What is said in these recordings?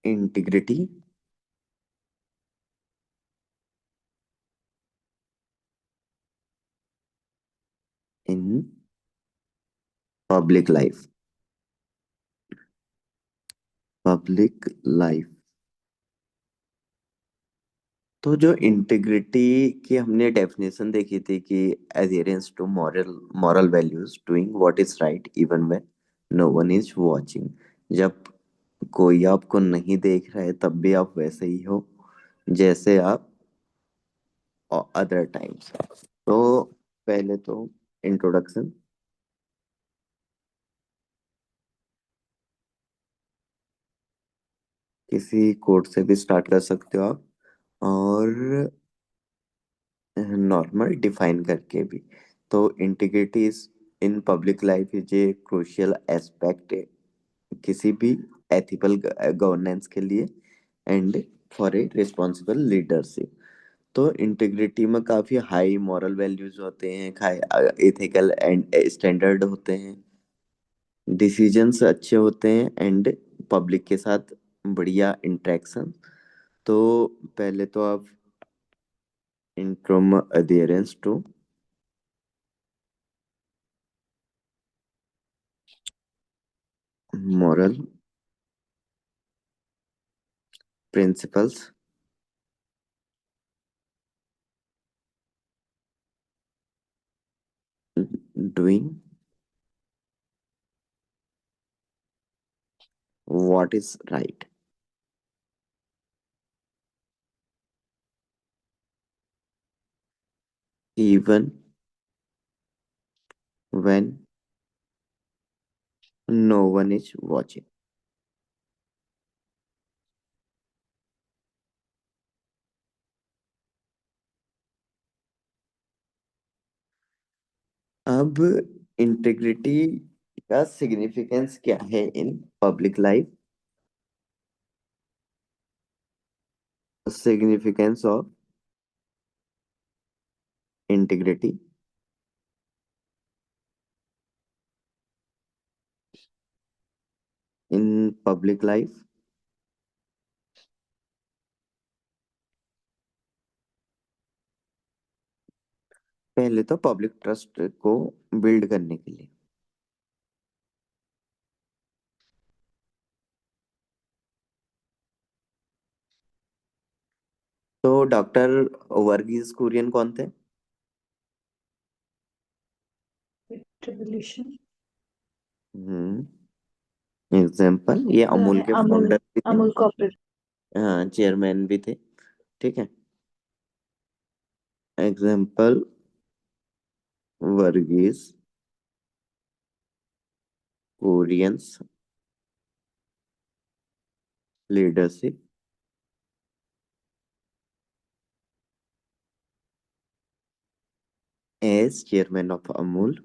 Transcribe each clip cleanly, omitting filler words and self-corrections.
Integrity in public life. Public life. तो जो integrity की हमने डेफिनेशन देखी थी कि adherence to moral moral values, doing what is right even when no one is watching. जब कोई आपको नहीं देख रहा है तब भी आप वैसे ही हो जैसे आप अदर टाइम्स। तो पहले तो इंट्रोडक्शन। किसी कोट से भी स्टार्ट कर सकते हो आप, और नॉर्मल डिफाइन करके भी। तो integrity is in public life is a crucial aspect किसी भी एथिकल गवर्नेंस के लिए and for a responsible leadership. तो इंटीग्रिटी में काफी हाई मॉरल वैल्यूज होते हैं, एथिकल एंड स्टैंडर्ड होते हैं, डिसीजंस अच्छे होते हैं एंड पब्लिक के साथ बढ़िया इंटरेक्शन। तो पहले तो आप इंट्रोम adherence to moral principles doing what is right even when no one is watching. अब इंटीग्रिटी का सिग्निफिकेंस क्या है in public life? Significance of integrity in public life. पहले तो पब्लिक ट्रस्ट को बिल्ड करने के लिए। तो डॉक्टर वर्गीज कुरियन कौन थे? ट्रिब्यूलेशन। हम्म। एग्जाम्पल, ये अमूल के अमूल। फाउंडर भी थे। अमूल कॉर्पोरेट। हाँ, चेयरमैन भी थे। ठीक है। Example, Verghese Kurien's leadership as chairman of Amul.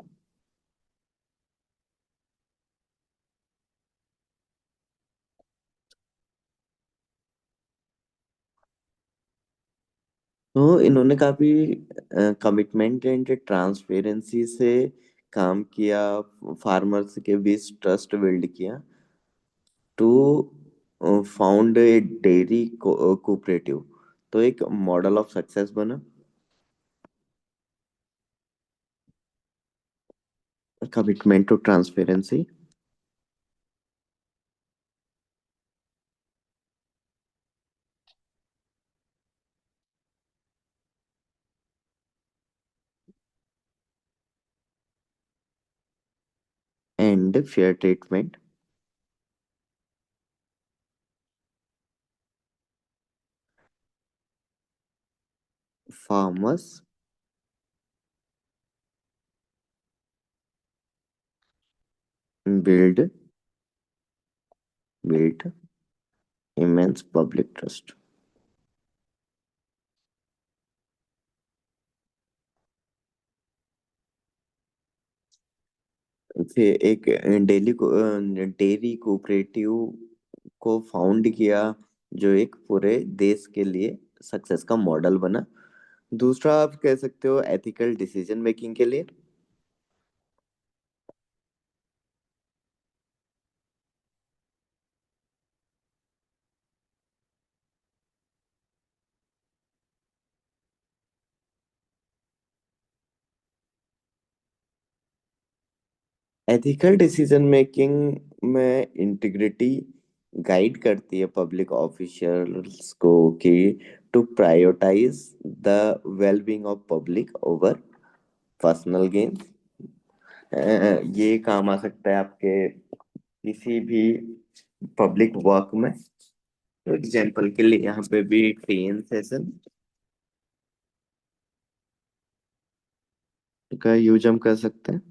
तो इन्होंने काफी कमिटमेंट एंड ट्रांसपेरेंसी से काम किया, फार्मर्स के बीच ट्रस्ट बिल्ड किया, to found a dairy cooperative. तो एक मॉडल ऑफ सक्सेस बना। Commitment to transparency and fair treatment farmers build built immense public trust. फिर एक डेयरी कोऑपरेटिव को फाउंड किया, जो एक पूरे देश के लिए सक्सेस का मॉडल बना। दूसरा आप कह सकते हो एथिकल डिसीजन मेकिंग के लिए। एथिकल डिसीजन मेकिंग में इंटीग्रिटी गाइड करती है पब्लिक ऑफिशियल्स को कि to prioritise the well being of public over personal gain. ये काम आ सकता है आपके किसी भी पब्लिक वर्क में। तो एग्जाम्पल के लिए यहाँ पे भी टीएन सेशन का यूज हम कर सकते हैं।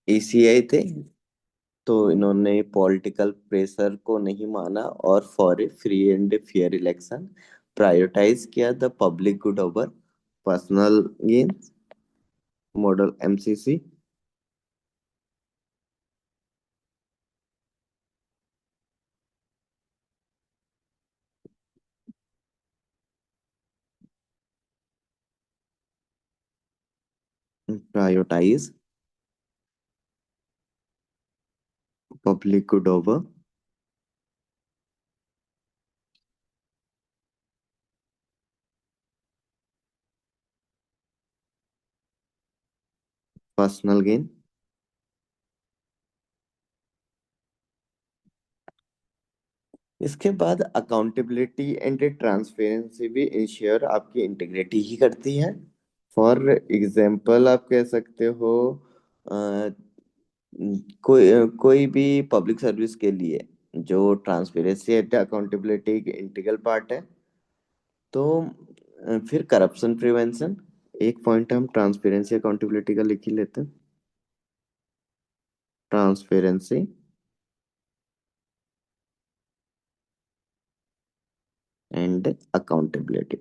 एसीआई थे, तो इन्होंने पॉलिटिकल प्रेशर को नहीं माना और for a free and fair election prioritize किया the public good over personal gain. Model MCC. Prioritize public good over personal gain. इसके बाद अकाउंटेबिलिटी एंड ट्रांसपेरेंसी भी इंश्योर आपकी इंटीग्रिटी ही करती है। फॉर एग्जाम्पल आप कह सकते हो कोई भी पब्लिक सर्विस के लिए जो ट्रांसपेरेंसी एंड अकाउंटेबिलिटी एक इंटीग्रल पार्ट है। तो फिर करप्शन प्रिवेंशन, एक पॉइंट हम ट्रांसपेरेंसी अकाउंटेबिलिटी का लिख ही लेते हैं। Transparency and accountability.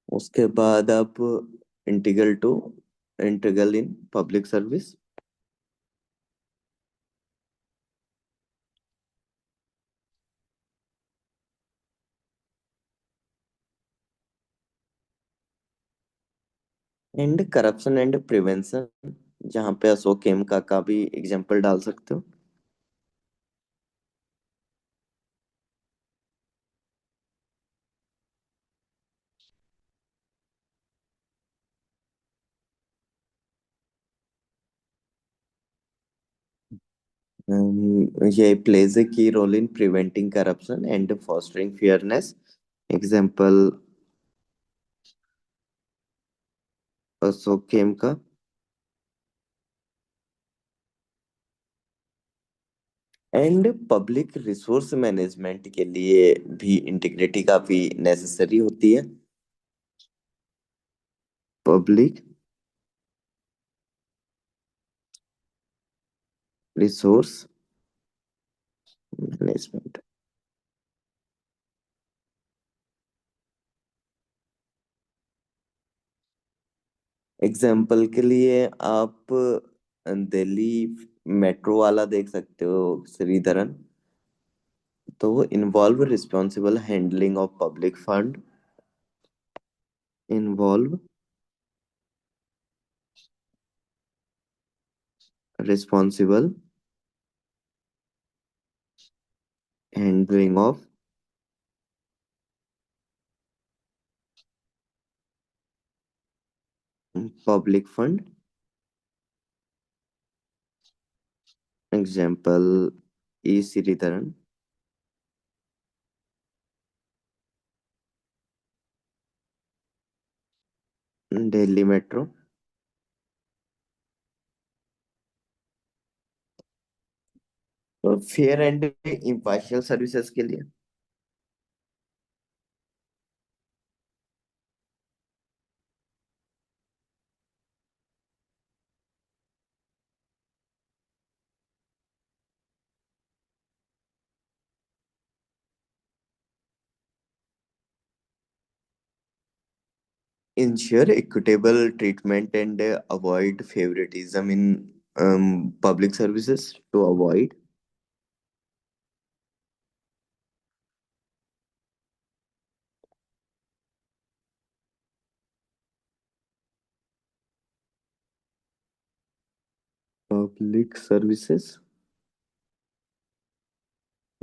उसके बाद आप integral to integral in public service. And corruption and prevention, जहाँ पे अशोक खेमका का भी एग्जाम्पल डाल सकते हो। ये plays a key role in preventing corruption and fostering fairness. Example Ashok Khemka. And public resource management के लिए भी इंटीग्रिटी काफी नेसेसरी होती है। Public resource management. एग्जाम्पल के लिए आप दिल्ली मेट्रो वाला देख सकते हो, श्रीधरन। तो वो involve responsible handling of public fund. Involve responsible handling of public fund. Example E Sreedharan. Delhi metro. तो फेयर एंड इम्पार्शियल सर्विसेज के लिए ensure equitable treatment and avoid favoritism in public services to avoid public services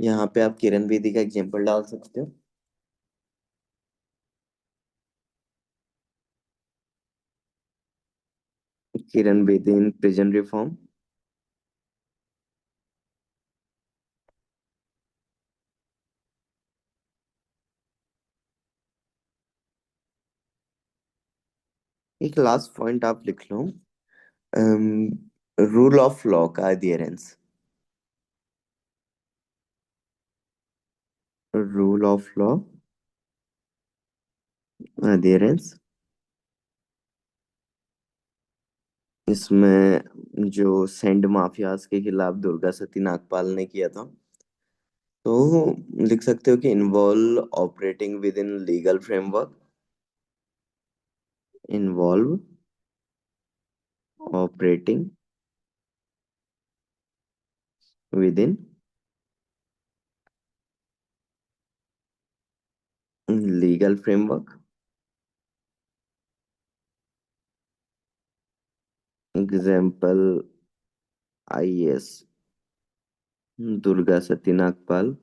यहाँ पे आप किरण बेदी का example डाल सकते हो। Kiran Bedi in prison reform. एक लास्ट पॉइंट आप लिख लो, रूल ऑफ लॉ का adherence. Rule of law adherence, इसमें जो सैंड माफियाज के खिलाफ दुर्गा सती नागपाल ने किया था, तो लिख सकते हो कि involve operating with in legal framework. Involve operating with in legal framework. Example IAS Durga Sati Nagpal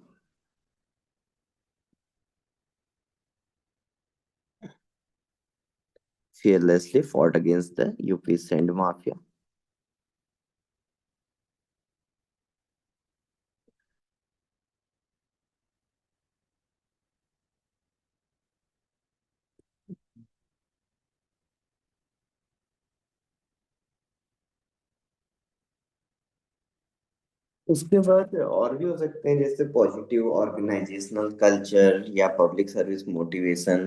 fearlessly fought against the UP sand mafia. उसके बाद और भी हो सकते हैं, जैसे पॉजिटिव ऑर्गेनाइजेशनल कल्चर या public service motivation,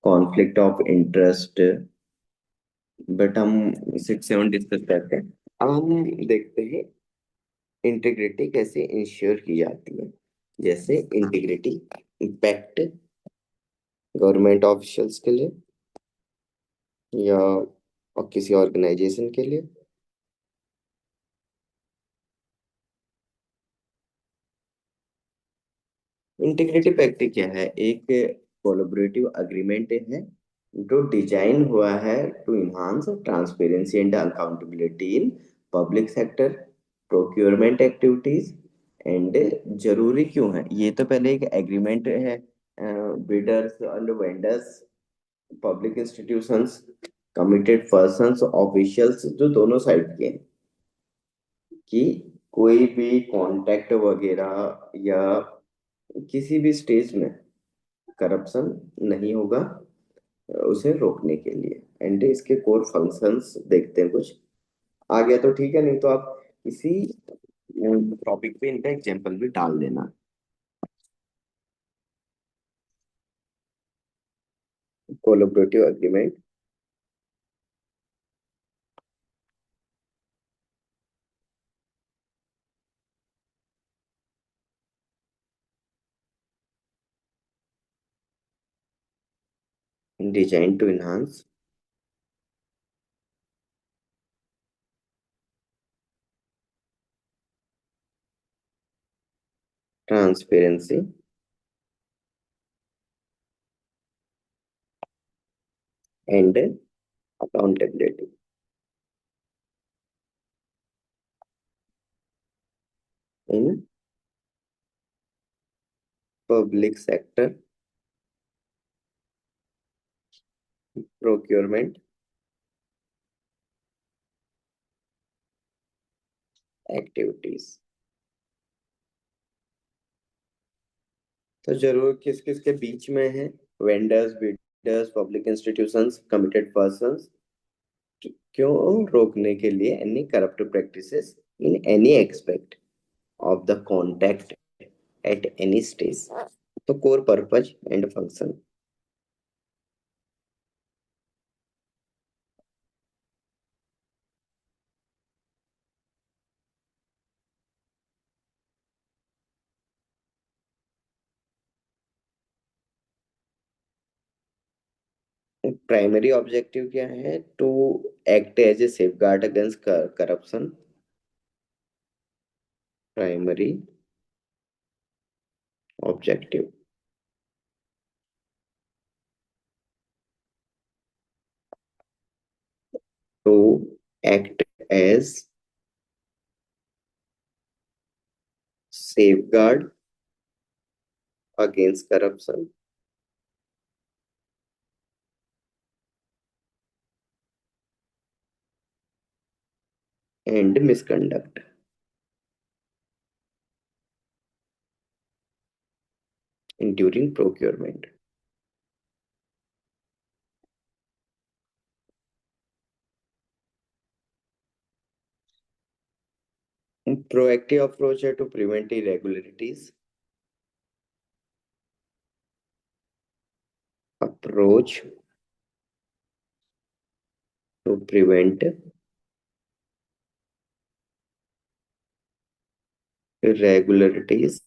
conflict of interest. But हम 6 7 डिस्कस करते हैं। अब हम देखते हैं इंटीग्रिटी कैसे इंश्योर की जाती है। जैसे इंटीग्रिटी इम्पैक्ट गवर्नमेंट ऑफिशियल्स के लिए या और किसी ऑर्गेनाइजेशन के लिए। इंटीग्रिटी पैक्ट क्या है? एक कोलैबोरेटिव अग्रीमेंट है जो डिजाइन हुआ है to enhance transparency and accountability in public sector procurement activities. And जरूरी क्यों है ये? तो पहले एक एग्रीमेंट है bidders and vendors, public institutions, committed persons, officials जो दोनों साइड के हैं, कि कोई भी कॉन्ट्रैक्ट वगैरह या किसी भी स्टेज में करप्शन नहीं होगा, उसे रोकने के लिए। एंड इसके कोर फंक्शंस देखते हैं कुछ। आ गया तो ठीक है, नहीं तो आप किसी टॉपिक पे इनका एग्जांपल भी डाल देना। Collaborative agreement design to enhance transparency and accountability in public sector procurement activities. तो जरूर किस किस के बीच में है? Vendors, bidders, public institutions, committed persons. क्यों? रोकने के लिए any corrupt practices in any aspect of the contract at any stage. तो core purpose and function. Primary objective क्या है? To act as a safeguard against corruption. Primary objective to act as safeguard against corruption and misconduct. During procurement. Proactive approach है to prevent irregularities. Approach to prevent irregularities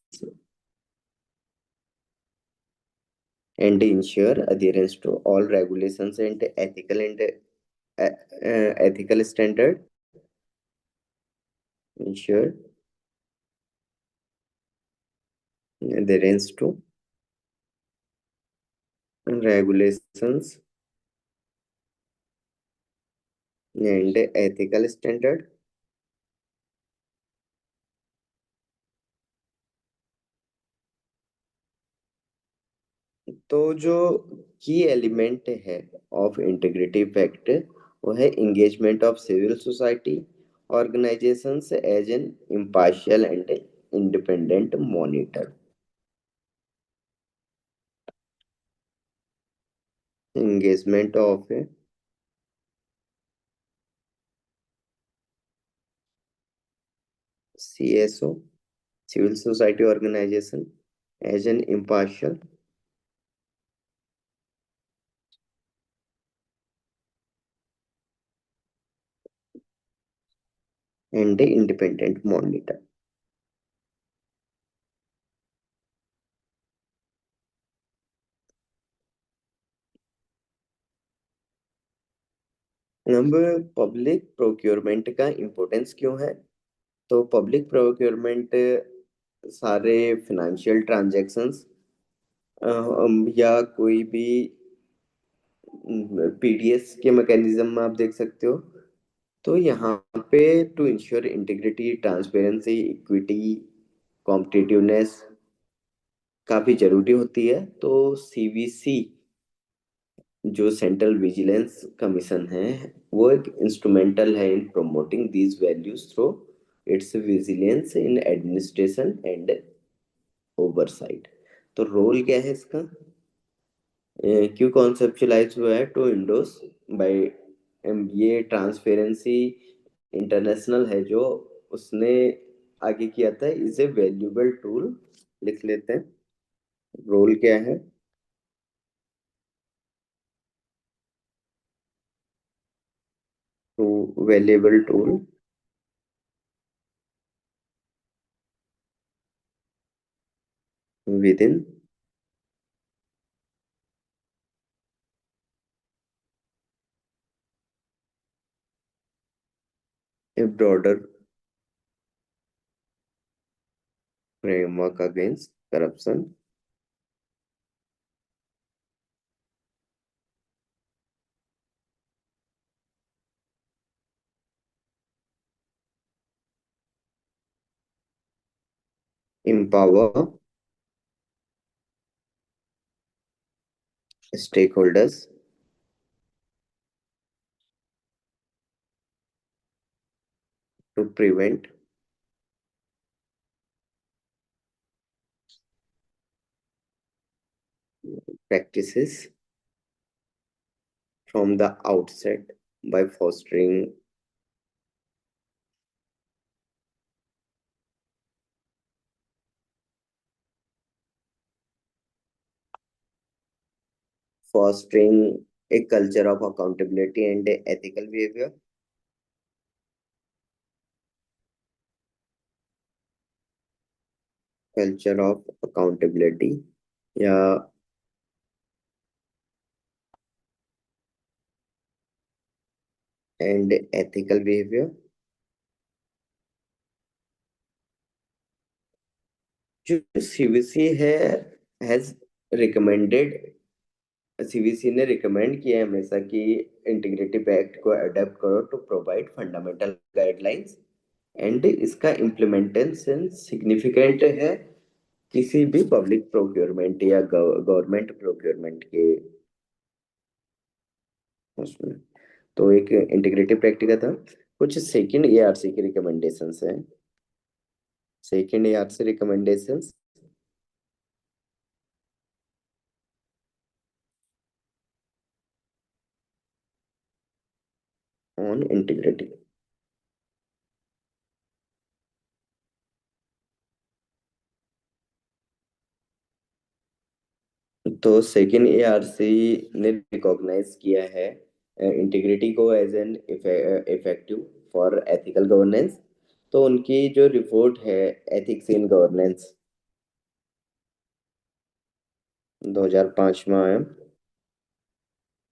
and ensure adherence to all regulations and ethical standard. Ensure adherence to regulations and ethical standard. तो जो की element है of integrity pact वो है engagement of civil society organisations as an impartial and independent monitor. Engagement of CSO civil society organization as an impartial and independent monitor. अब public procurement का importance क्यों है? तो पब्लिक प्रोक्योरमेंट सारे financial transactions या कोई भी PDS के मैकेनिज्म में आप देख सकते हो. तो यहाँ पे to ensure integrity transparency equity competitiveness काफी जरूरी होती है. तो CVC जो सेंट्रल विजिलेंस कमीशन है वो एक इंस्ट्रूमेंटल है इन promoting these values through it's vigilance in administration and oversight. तो रोल क्या है इसका? क्यों कॉन्सेप्चुलाइज हुआ है टू इंडोस बाय ये ट्रांसपेरेंसी इंटरनेशनल है जो उसने आगे किया था इज ए वैल्यूएबल टूल. लिख लेते हैं रोल क्या है. To valuable tool within a broader framework against corruption. Empower stakeholders to prevent practices from the outset by fostering a culture of accountability and ethical behavior. Culture of accountability या and ethical behavior. जो CVC है has recommended CVC ने recommend किया है हमेशा कि integrity pact को adopt करो to provide fundamental guidelines and इसका इम्प्लीमेंटेशन सिग्निफिकेंट है किसी भी पब्लिक प्रोक्योरमेंट या गवर्नमेंट प्रोक्योरमेंट के उसमें। तो एक इंटीग्रेटिव प्रैक्टिका था। कुछ सेकंड एआरसी की रिकमेंडेशंस हैं। Second ARC recommendations on integrity. तो सेकंड एआरसी ने रिकॉग्नाइज किया है इंटीग्रिटी को as an effective for ethical governance. तो उनकी जो रिपोर्ट है एथिक्स इन गवर्नेंस 2005 में आया।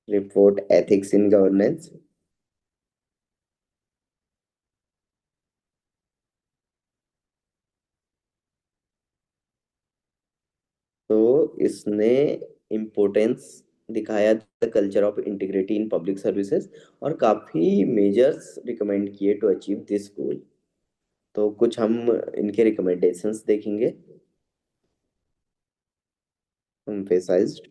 Report ethics in governance. तो इसने इम्पोर्टेंस दिखाया the culture of integrity in public services और काफी मेजर्स रिकमेंड किए टू अचीव दिस गोल। तो कुछ हम इनके रिकमेंडेशंस देखेंगे। emphasized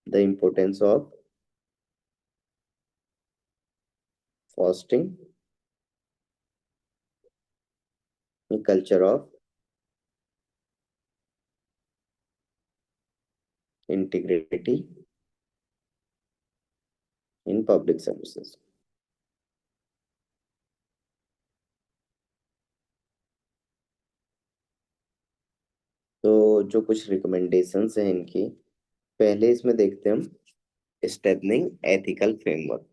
the importance of fostering a culture of integrity in public services। तो जो कुछ रिकमेंडेशंस हैं इनकी, पहले इसमें देखते हैं हम स्टेपनिंग एथिकल फ्रेमवर्क।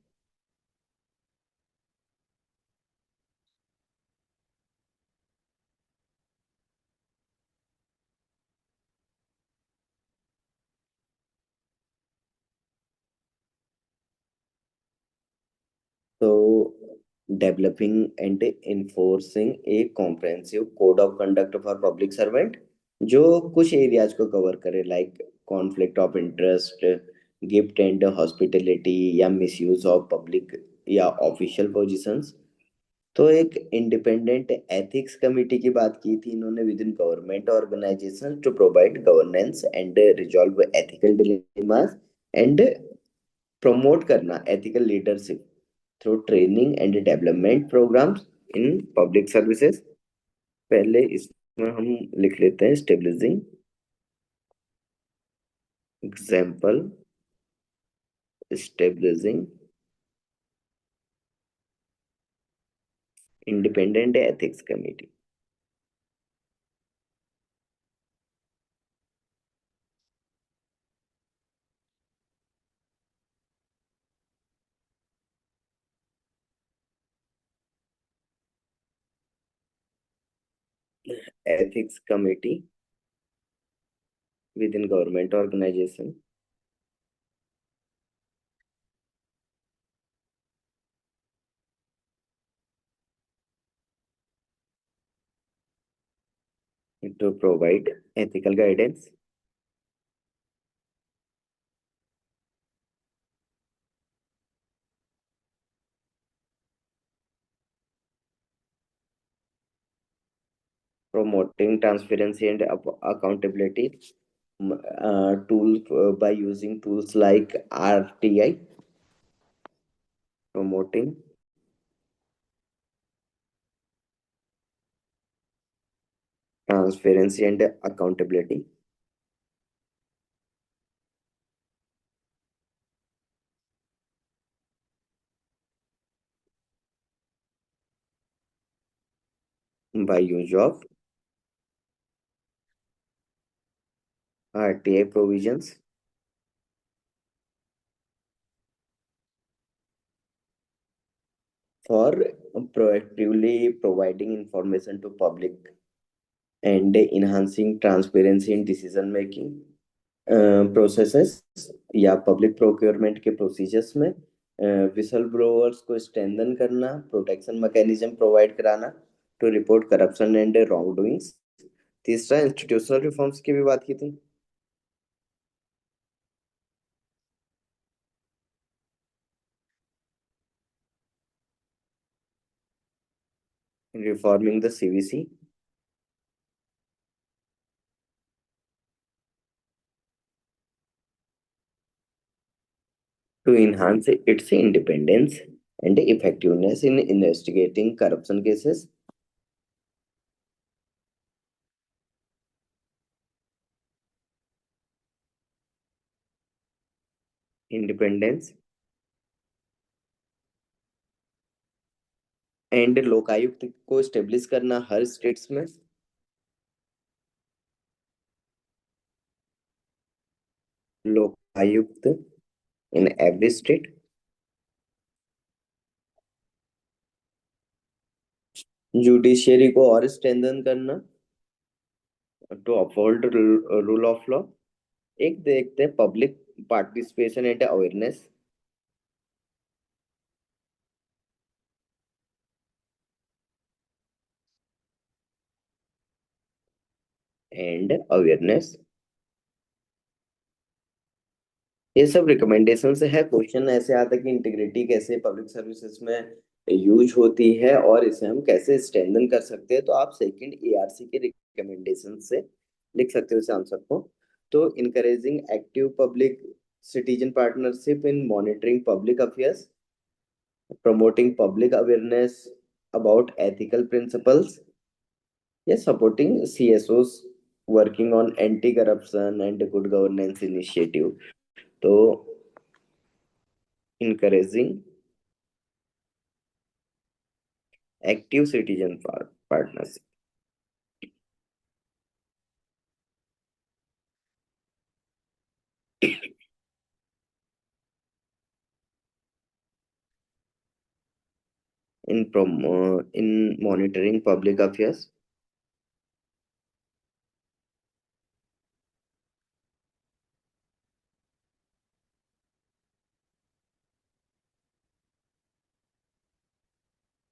तो developing and enforcing A comprehensive code of conduct for public servant, जो कुछ एरियाज को कवर करे like conflict of interest, gift and hospitality या मिसयूज ऑफ पब्लिक या ऑफिशियल पोजीशंस। तो एक इंडिपेंडेंट एथिक्स कमेटी की बात की थी इन्होंने within government organization to provide governance and resolve ethical dilemmas and promote करना ethical leadership through training and development programs in public services. पहले इसमें हम लिख लेते हैं establishing example, establishing independent ethics committee. Ethics committee within government organization to provide ethical guidance promoting transparency and accountability tools by using tools like RTI, promoting transparency and accountability by use of RTI provisions for proactively providing information to public and enhancing transparency in decision making processes या public procurement के procedures में whistle blowers को strengthen करना, protection mechanism provide कराना to report corruption and wrong doings. तीसरा institutional reforms की भी बात की थी। Reforming the CVC, to enhance its independence and effectiveness in investigating corruption cases. Independence and Lokayukta को स्टेब्लिश करना हर स्टेट्स में. Lokayukta in every state. Judiciary को और स्ट्रेंथन करना to uphold rule of law. एक देखते हैं public participation and awareness. And awareness ये सब रिकमेंडेशन से है. क्वेश्चन ऐसे आता है कि इंटीग्रिटी कैसे पब्लिक सर्विसेज में यूज होती है और इसे हम कैसे स्ट्रेंथन कर सकते हैं. तो आप सेकंड एआरसी के रिकमेंडेशन से लिख सकते हो इस आंसर को. तो encouraging active public citizen partnership in monitoring public affairs, promoting public awareness about ethical principles, yes, supporting CSOs working on anti-corruption and good governance initiative. So, encouraging active citizen partnership in monitoring public affairs.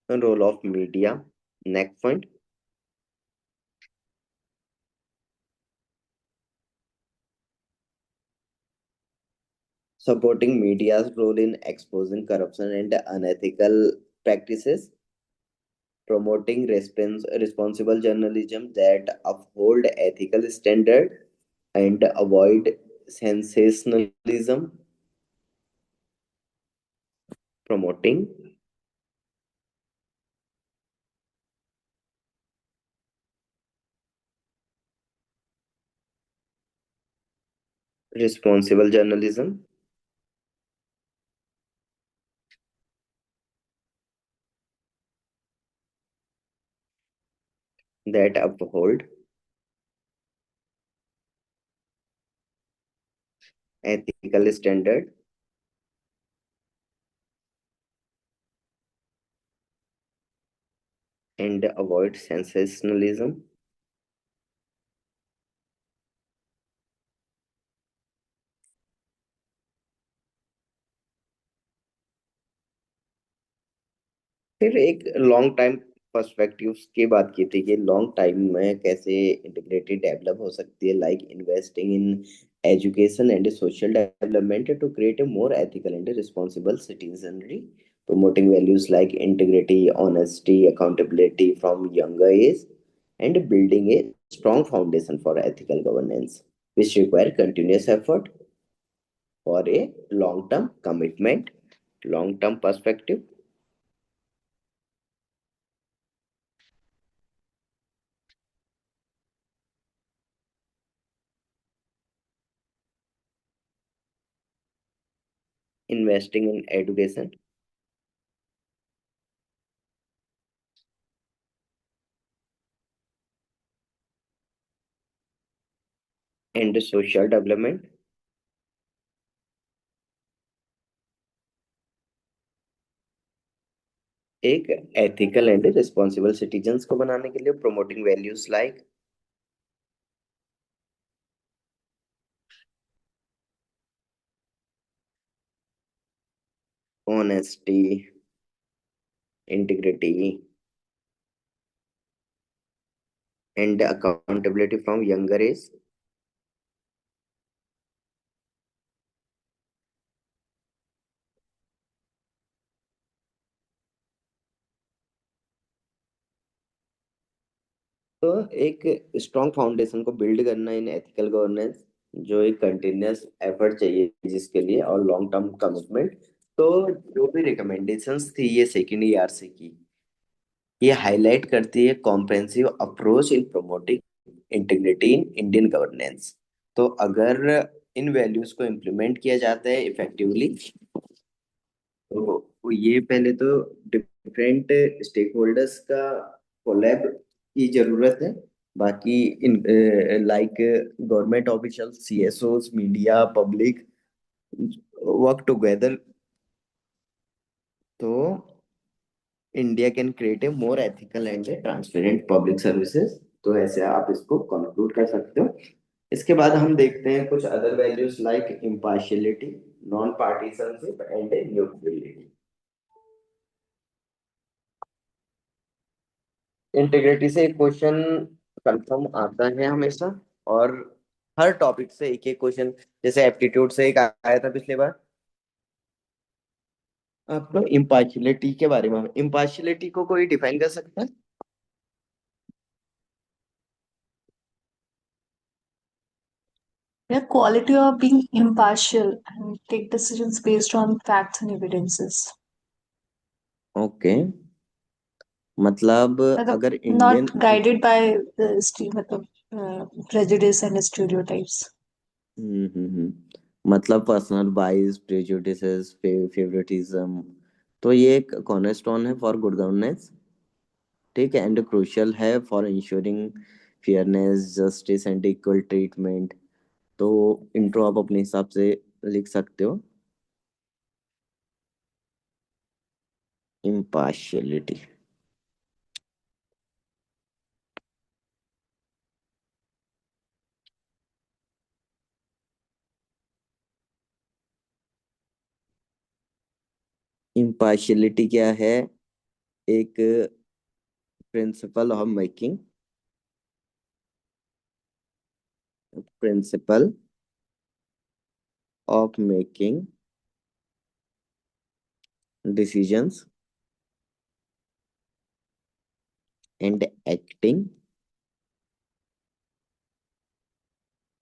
The role of media. Next point, supporting media's role in exposing corruption and unethical practices, promoting responsible journalism that uphold ethical standard and avoid sensationalism, promoting responsible journalism that uphold ethical standard and avoid sensationalism. फिर एक long time perspectives की बात की थी कि long time में कैसे integrated develop हो सकती है, like investing in education and social development to create a more ethical and responsible citizenry, promoting values like integrity, honesty, accountability from younger age, and building a strong foundation for ethical governance, which require continuous effort for a long-term commitment, long-term perspective. Investing in education and social development. एक ethical and responsible citizens को बनाने के लिए promoting values like honesty, integrity and accountability from younger age. तो एक strong foundation को build करना इन ethical governance जो एक कंटिन्यूस एफर्ट चाहिए जिसके लिए, और लॉन्ग टर्म कमिटमेंट। तो जो भी रिकमेंडेशंस थी ये सेकेंड ईआर से की, ये हाईलाइट करती है comprehensive approach in promoting integrity in Indian governance. तो अगर इन वैल्यूज को इम्प्लीमेंट किया जाता है इफेक्टिवली, तो ये पहले तो डिफरेंट स्टेक होल्डर्स का कोलैब की जरूरत है। बाकी in like government official, CSOs, media, public work together, तो India can create a more ethical and transparent public services. तो ऐसे आप इसको कंक्लूड कर सकते हो। इसके बाद हम देखते हैं कुछ other values like impartiality, non partisanship and neutrality. Integrity से एक क्वेश्चन कंफर्म आता है हमेशा, और हर टॉपिक से एक एक क्वेश्चन, जैसे एप्टीट्यूड से एक आया था पिछली बार। आपको इम्पार्शियलिटी के बारे में, इम्पार्शियलिटी को कोई डिफाइन कर सकता है? The quality of being impartial and take decisions based on facts and evidences. Okay, मतलब मतलब अगर Indian, not guided by the मतलब prejudice and stereotypes. मतलब पर्सनल बाइस, प्रेजुडिसेस, फेवरेटिज्म। तो ये एक कॉर्नरस्टोन है फॉर गुड गवर्नेंस, ठीक है, एंड क्रूशियल है for ensuring fairness, justice and equal treatment. तो इंट्रो आप अपने हिसाब से लिख सकते हो। इम्पार्शियलिटी, इम्पार्शियलिटी क्या है? एक principle of making, principle of making decisions and acting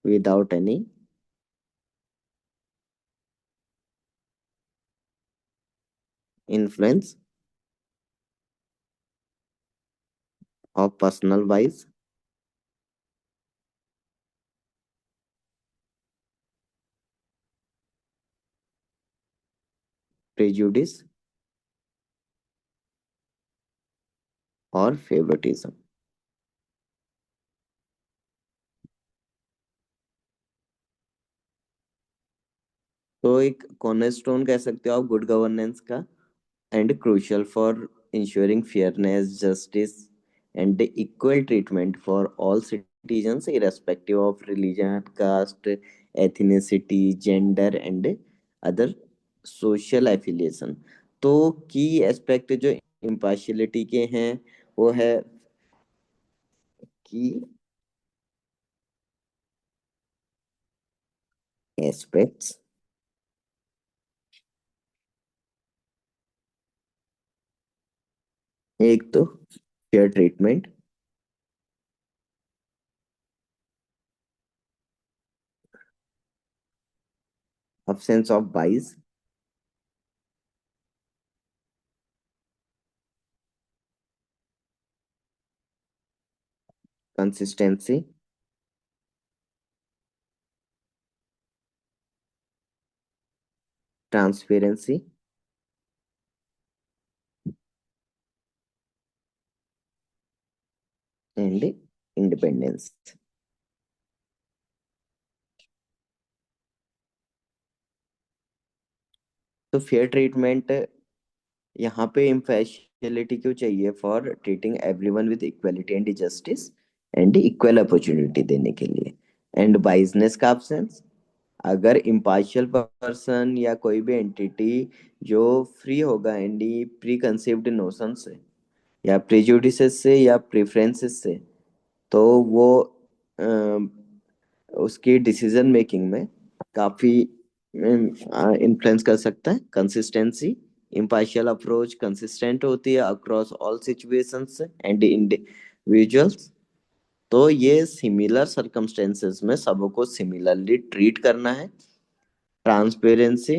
without any influence of personal bias, prejudice और favoritism। तो एक कॉर्नरस्टोन कह सकते हो आप गुड गवर्नेंस का, and crucial for ensuring fairness, justice and equal treatment for all citizens irrespective of religion, caste, ethnicity, gender and other social affiliation. तो key aspect जो इम्पार्शियलिटी के हैं वो है की एस्पेक्ट्स, एक तो fair treatment, absence of bias, consistency, transparency and independence। तो फेयर ट्रीटमेंट यहाँ पे इम्पार्शियलिटी क्यों चाहिए? For treating everyone with equality and justice and equal opportunity देने के लिए। एंड बाइसनेस का absence, अगर इम्पार्शियल पर्सन या कोई भी एंटिटी जो फ्री होगा एंड प्री कंसीव्ड नोशन से या प्रेजुडिसेस से या प्रेफरेंसेस से, तो वो उसकी डिसीजन मेकिंग में काफी इन्फ्लुएंस कर सकता है। कंसिस्टेंसी, इम्पार्शियल अप्रोच कंसिस्टेंट होती है across all situations and individuals. तो ये सिमिलर सर्कमस्टेंसेस में सबको सिमिलरली ट्रीट करना है। ट्रांसपेरेंसी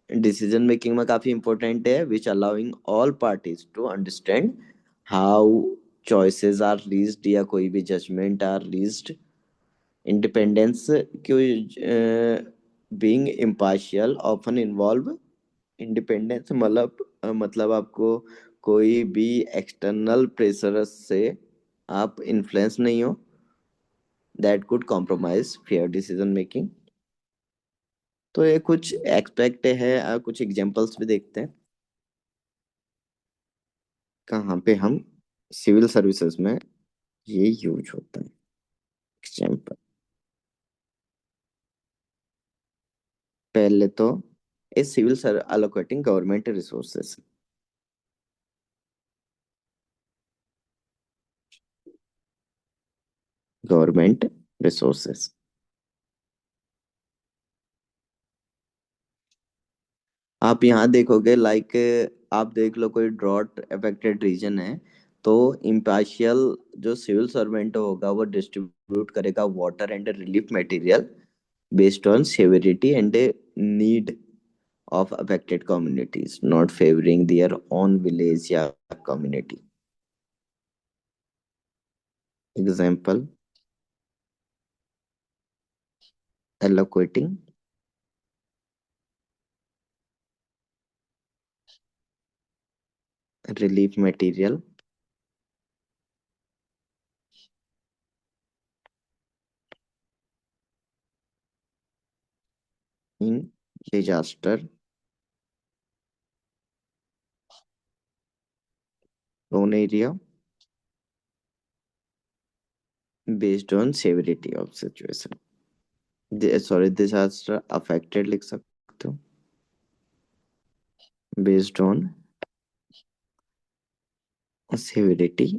डिसीजन मेकिंग में काफी इंपॉर्टेंट है, which allowing all parties to understand how choices are reached या कोई भी जजमेंट आर रीच्ड। इंडिपेंडेंस क्यों, being impartial often involve. Independence मतलब आपको कोई भी एक्सटर्नल प्रेशर से आप इन्फ्लुएंस नहीं हो, that could compromise fair decision making. तो ये कुछ एक्सपेक्ट है, कुछ एग्जांपल्स भी देखते हैं कहाँ पे हम सिविल सर्विसेज में ये यूज होता है। एग्जांपल, पहले तो a civil sir allocating government resources. Government resources, आप यहाँ देखोगे लाइक, आप देख लो कोई ड्रॉट अफेक्टेड रीजन है, तो इम्पार्शियल जो सिविल सर्वेंट होगा वो डिस्ट्रीब्यूट करेगा water and relief material based on severity and need of affected communities, not favoring their own village या community. Example, allocating relief material in disaster prone area based on severity of situation. Sorry, disaster affected लिख सकते हो, based on severity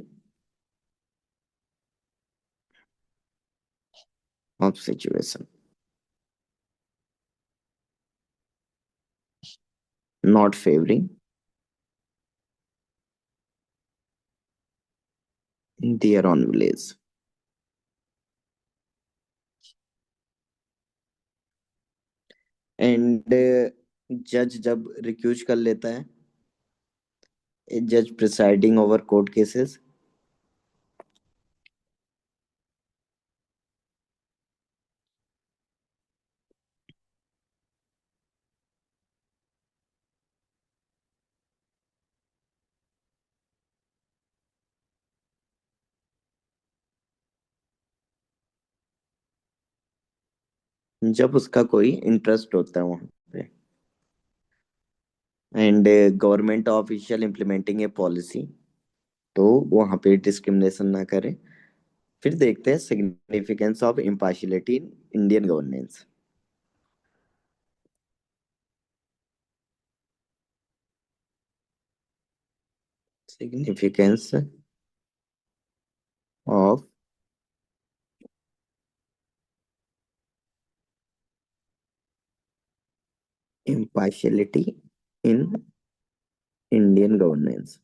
of situation, not favoring their own village. And जज जब recuse कर लेता है, जज प्रिसाइडिंग ओवर कोर्ट केसेस, जब उसका कोई इंटरेस्ट होता है वहां पे। And government official implementing A policy, तो वहां पे डिस्क्रिमिनेशन ना करे। फिर देखते हैं significance of impartiality in Indian governance. Significance of impartiality in Indian governance.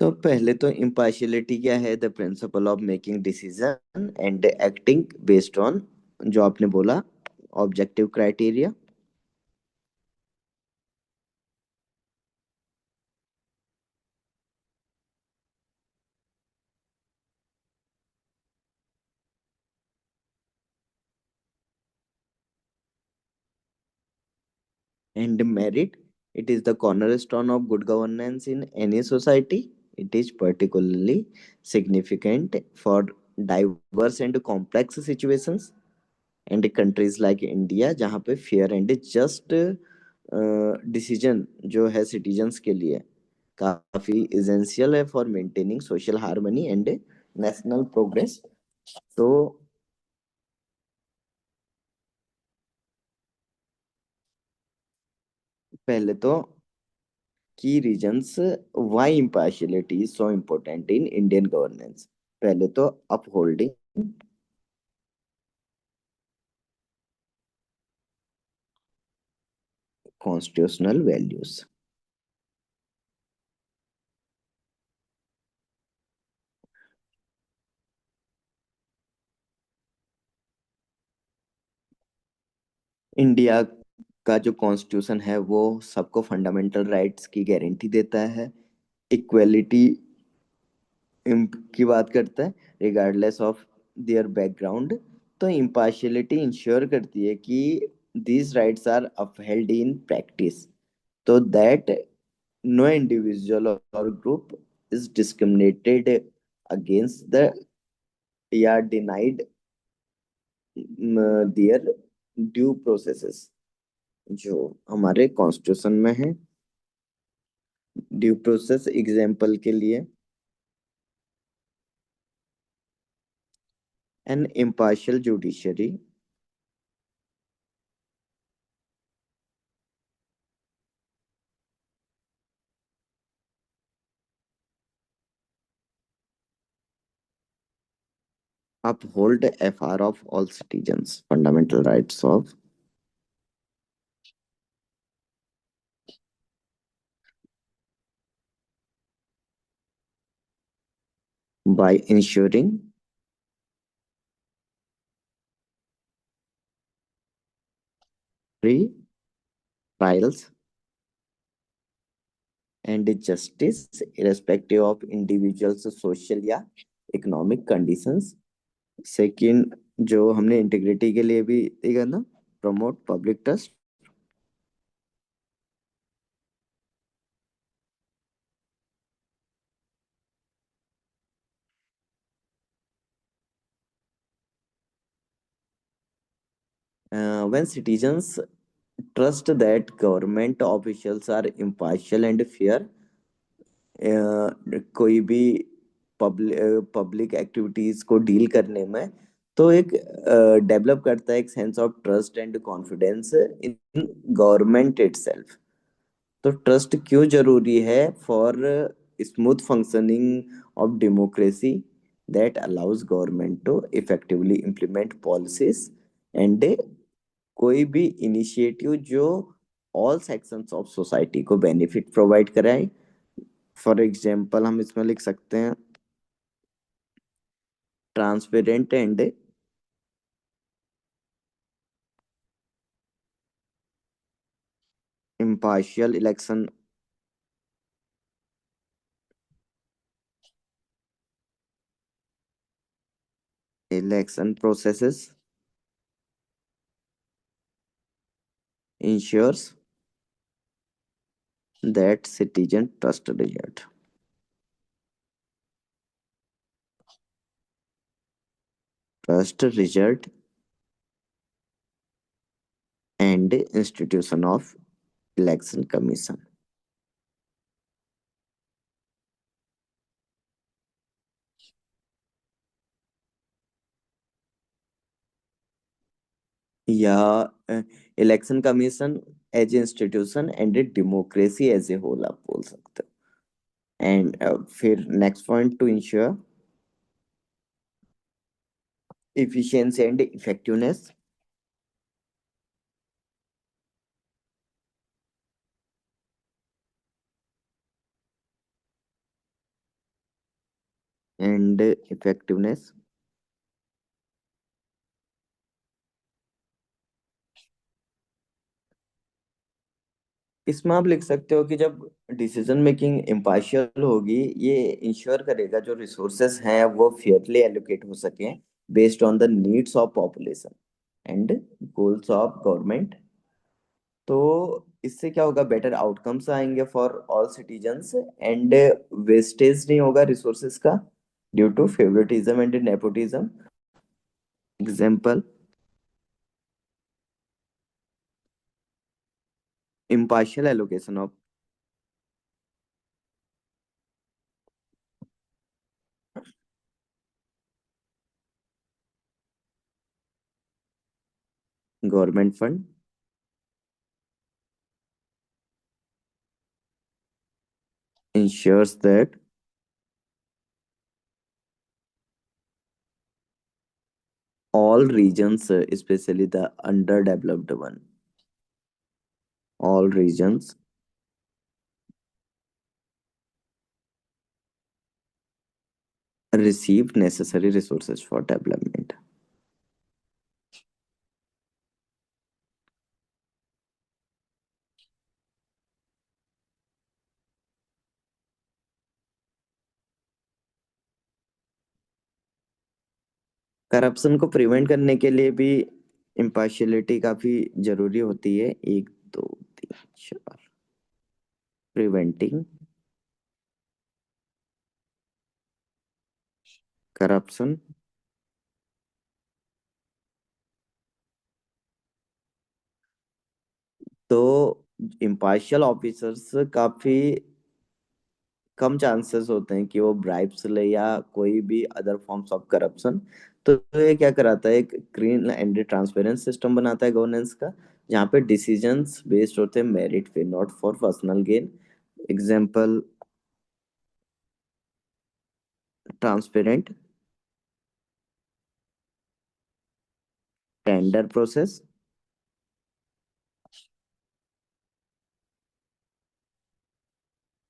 तो पहले तो इम्पार्शियलिटी क्या है, the principle of making decision and acting based on, जो आपने बोला, objective criteria. And merit, it is the cornerstone of good governance in any society. It is particularly significant for diverse and complex situations and countries like India, जहाँ पे fair and just decision जो है citizens के लिए काफी essential है for maintaining social harmony and national progress. तो पहले तो की reasons why impartiality is so important in Indian governance. पहले तो अपहोल्डिंग constitutional values. इंडिया का जो कॉन्स्टिट्यूशन है वो सबको फंडामेंटल राइट्स की गारंटी देता है, इक्वलिटी की बात करता है रिगार्डलेस ऑफ देयर बैकग्राउंड। तो इम्पार्शियलिटी इंश्योर करती है कि these rights are upheld in practice, so that no individual or group is discriminated against the या denied their due processes जो हमारे कॉन्स्टिट्यूशन में है। ड्यू प्रोसेस एग्जाम्पल के लिए an impartial judiciary uphold FR of all citizens fundamental rights of by ensuring free trials and justice irrespective of individuals social या economic conditions. Second जो हमने integrity के लिए भी देखा ना, promote public trust. When citizens trust that government officials are impartial and fair, कोई भी पब्लिक एक्टिविटीज को डील करने में, तो एक डेवलप करता है एक sense of trust and confidence in government itself. तो ट्रस्ट क्यों जरूरी है? For smooth functioning of democracy that allows government to effectively implement policies and कोई भी इनिशिएटिव जो ऑल सेक्शंस ऑफ सोसाइटी को बेनिफिट प्रोवाइड कराए। फॉर एग्जाम्पल हम इसमें लिख सकते हैं transparent and impartial election processes ensures that citizen trust result and institution of election commission। या election commission as institution and democracy as a whole आप बोल सकते हो। एंड फिर next point to ensure efficiency and effectiveness and effectiveness। इसमें आप लिख सकते हो कि जब डिसीजन मेकिंग इम्पार्शियल होगी, ये इंश्योर करेगा जो रिसोर्सेस हैं वो फेयरली एलोकेट हो सके based on the needs of population and goals of government. तो इससे क्या होगा? बेटर आउटकम्स आएंगे for all citizens and wastage नहीं होगा रिसोर्सेज का due to favouritism and nepotism. Example impartial allocation of government fund ensures that all regions, especially the underdeveloped one, all regions receive necessary resources for development. Corruption को prevent करने के लिए भी impartiality काफी जरूरी होती है। एक, दो, तीन, चार। Preventing corruption. तो इम्पार्शियल ऑफिसर्स काफी कम चांसेस होते हैं कि वो ब्राइब्स ले या कोई भी अदर फॉर्म्स ऑफ करप्शन। तो ये क्या कराता है, एक क्लीन एंड ट्रांसपेरेंट सिस्टम बनाता है गवर्नेंस का, जहाँ पे डिसीजंस बेस्ड होते हैं मेरिट पे, not for personal gain. Example, transparent tender process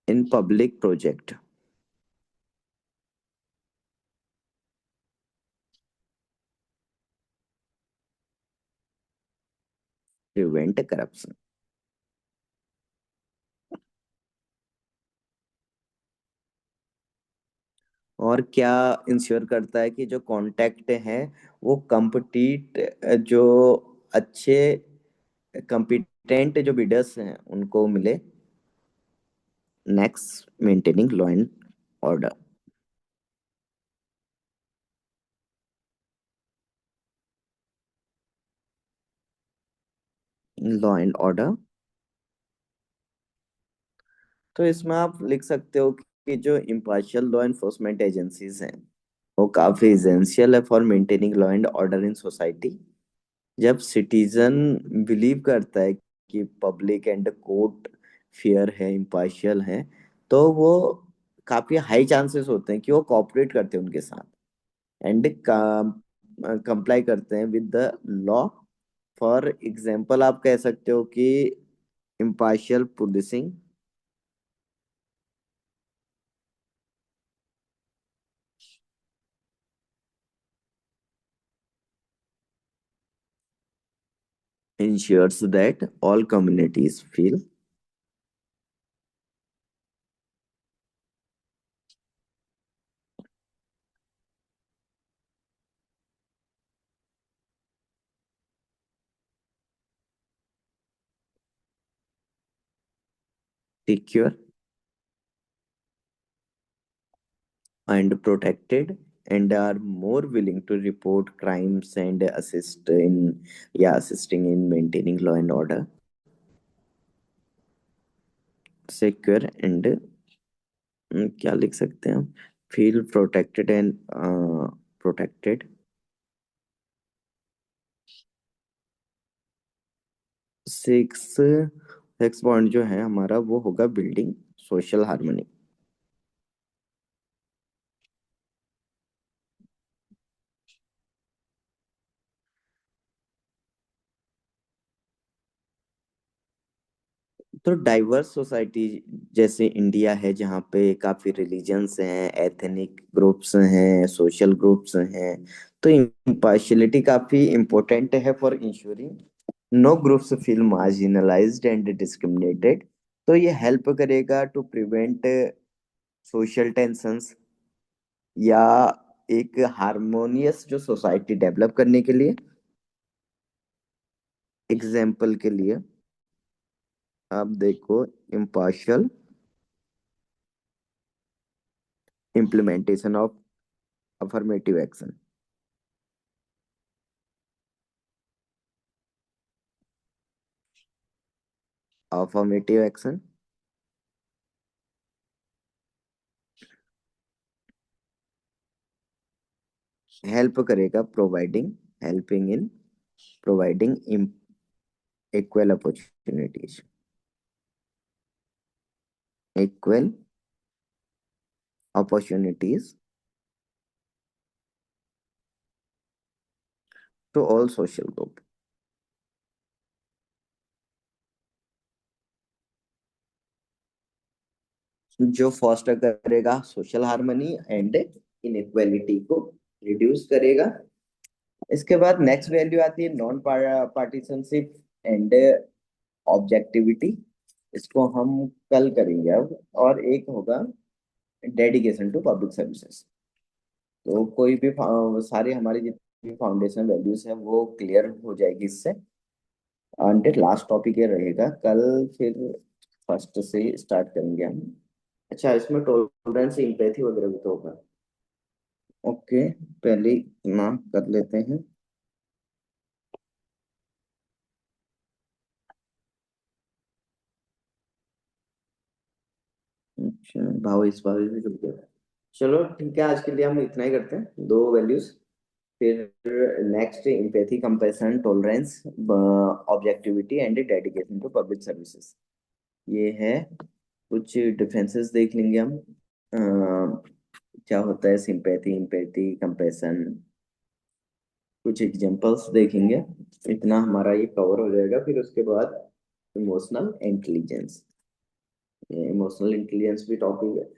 in public project prevent corruption. और क्या इंश्योर करता है कि जो कॉन्टैक्ट है वो कंपटीट, जो अच्छे कंपिटेंट जो बिडर्स हैं उनको मिले। Next, maintaining law and order. Law and order, तो इसमें आप लिख सकते हो कि जो इम्पार्शियल लॉ एनफोर्समेंट एजेंसीज हैं वो काफी एसेंशियल है for maintaining law and order in society. जब सिटीजन बिलीव करता है कि पब्लिक एंड कोर्ट फेयर है, इम्पार्शियल है, तो वो काफी हाई चांसेस होते हैं कि वो कोऑपरेट करते हैं उनके साथ एंड कंप्लाई करते हैं with the law. For example आप कह सकते हो कि impartial policing ensures that all communities feel secure and protected, and are more willing to report crimes and assisting in maintaining law and order. Secure and क्या लिख सकते हैं हम, feel protected and protected। Six six point जो है हमारा वो होगा बिल्डिंग सोशल हार्मनी। तो डाइवर्स सोसाइटी जैसे इंडिया है, जहाँ पे काफी रिलीजन्स हैं, एथनिक ग्रुप्स हैं, सोशल ग्रुप्स हैं, तो इम्पार्शियलिटी काफी इम्पोर्टेंट है for ensuring no groups feel marginalised and discriminated. तो ये हेल्प करेगा टू प्रिवेंट सोशल टेंशंस या एक हारमोनियस जो सोसाइटी डेवलप करने के लिए। एग्जाम्पल के लिए आप देखो, impartial implementation of affirmative action। affirmative action help करेगा providing helping in providing equal opportunities, equal opportunities to all social group. जो फॉस्टर करेगा सोशल हार्मनी एंड इनइक्वालिटी को रिड्यूस करेगा। इसके बाद नेक्स्ट वैल्यू आती है नॉन पार्टीशनशिप एंड ऑब्जेक्टिविटी। इसको हम कल करेंगे अब। और एक होगा डेडिकेशन टू पब्लिक सर्विसेज। तो कोई भी सारी हमारी जितनी फाउंडेशन वैल्यूज है वो क्लियर हो जाएगी इससे। एंड लास्ट टॉपिक ये रहेगा कल। फिर फर्स्ट से स्टार्ट करेंगे हम। अच्छा, इसमें टॉलरेंस एम्पैथी वगैरह भी तो होगा। ओके, पहले इतना कर लेते हैं। अच्छा, भाव इस भाव भी जुड़ गया। चलो ठीक है, आज के लिए हम इतना ही करते हैं, दो वैल्यूज। फिर next empathy, compassion, tolerance, objectivity and dedication to public services. ये है कुछ डिफरेंसेस देख लेंगे हम। क्या होता है सिंपैथी, एम्पैथी, कंपैशन, कुछ एग्जांपल्स देखेंगे। इतना हमारा ये कवर हो जाएगा। फिर उसके बाद इमोशनल इंटेलिजेंस। इमोशनल इंटेलिजेंस भी टॉपिक है।